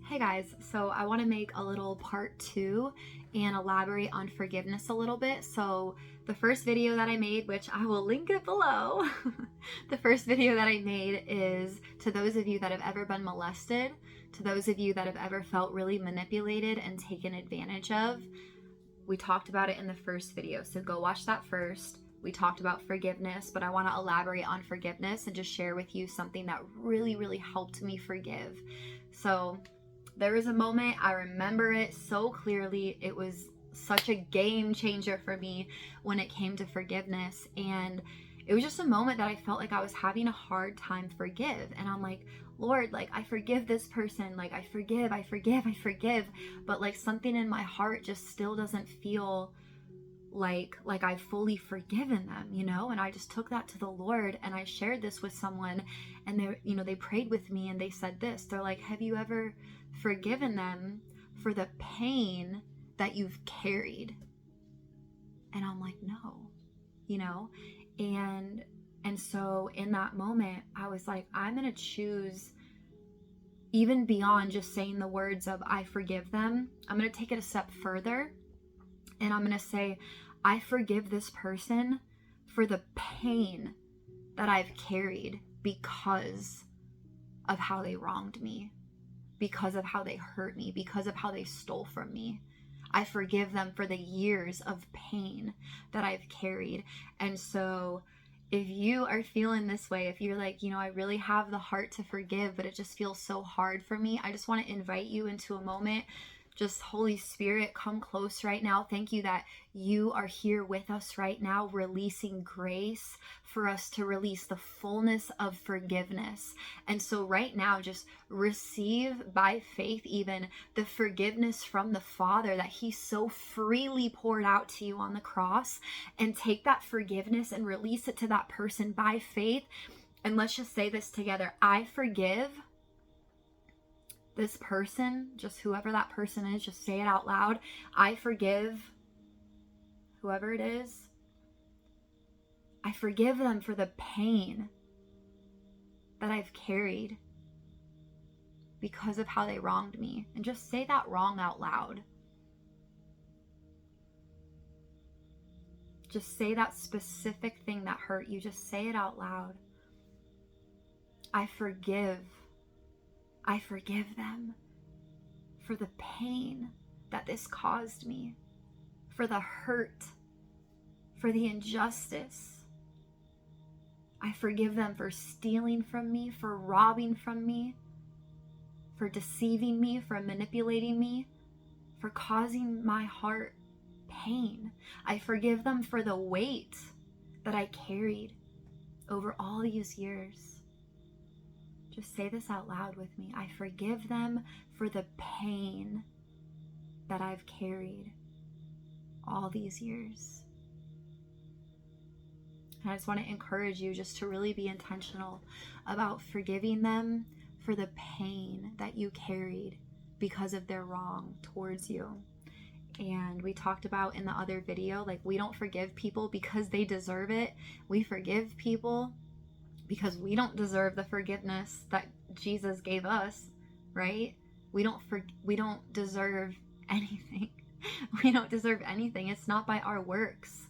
Hey guys, so I want to make a little part 2 and elaborate on forgiveness a little bit. So the first video that I made, which I will link it below, the first video that I made is to those of you that have ever been molested, to those of you that have ever felt really manipulated and taken advantage of. We talked about it in the first video, so go watch that first. We talked about forgiveness, but I want to elaborate on forgiveness and just share with you something that really helped me forgive. So there was a moment, I remember it so clearly. It was such a game changer for me when it came to forgiveness. And it was just a moment that I felt like I was having a hard time forgive. And I'm like, Lord, like, I forgive this person. Like, I forgive. But like something in my heart just still doesn't feel like I've fully forgiven them, And I just took that to the Lord and I shared this with someone, and they prayed with me and they said this. They're like, have you ever forgiven them for the pain that you've carried? And I'm like, no, and so in that moment I was like, I'm going to choose, even beyond just saying the words of I forgive them, I'm going to take it a step further. And I'm going to say, I forgive this person for the pain that I've carried because of how they wronged me, because of how they hurt me, because of how they stole from me. I forgive them for the years of pain that I've carried. And so if you are feeling this way, if you're like, I really have the heart to forgive, but it just feels so hard for me, I just want to invite you into a moment. Just Holy Spirit, come close right now. Thank you that you are here with us right now, releasing grace for us to release the fullness of forgiveness. And so right now, just receive by faith even the forgiveness from the Father that He so freely poured out to you on the cross, and take that forgiveness and release it to that person by faith. And let's just say this together. I forgive this person, just whoever that person is, just say it out loud. I forgive whoever it is. I forgive them for the pain that I've carried because of how they wronged me. And just say that wrong out loud. Just say that specific thing that hurt you. Just say it out loud. I forgive them for the pain that this caused me, for the hurt, for the injustice. I forgive them for stealing from me, for robbing from me, for deceiving me, for manipulating me, for causing my heart pain. I forgive them for the weight that I carried over all these years. Just say this out loud with me. I forgive them for the pain that I've carried all these years. And I just want to encourage you just to really be intentional about forgiving them for the pain that you carried because of their wrong towards you. And we talked about in the other video, like, we don't forgive people because they deserve it. We forgive people because we don't deserve the forgiveness that Jesus gave us, right? We don't deserve anything. We don't deserve anything. It's not by our works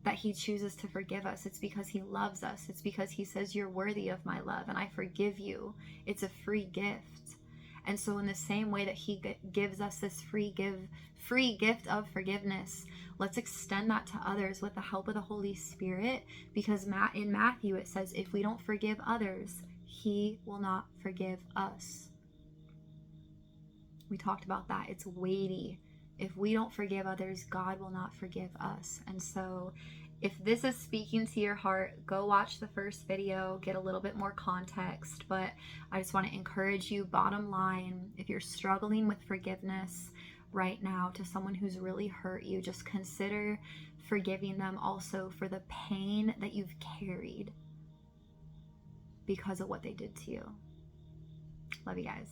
that He chooses to forgive us. It's because He loves us. It's because He says, you're worthy of my love and I forgive you. It's a free gift. And so in the same way that He gives us this free gift of forgiveness, let's extend that to others with the help of the Holy Spirit, because in Matthew it says, if we don't forgive others, He will not forgive us. We talked about that. It's weighty. If we don't forgive others, God will not forgive us. And so if this is speaking to your heart, go watch the first video, get a little bit more context. But I just want to encourage you, bottom line, if you're struggling with forgiveness right now to someone who's really hurt you, just consider forgiving them also for the pain that you've carried because of what they did to you. Love you guys.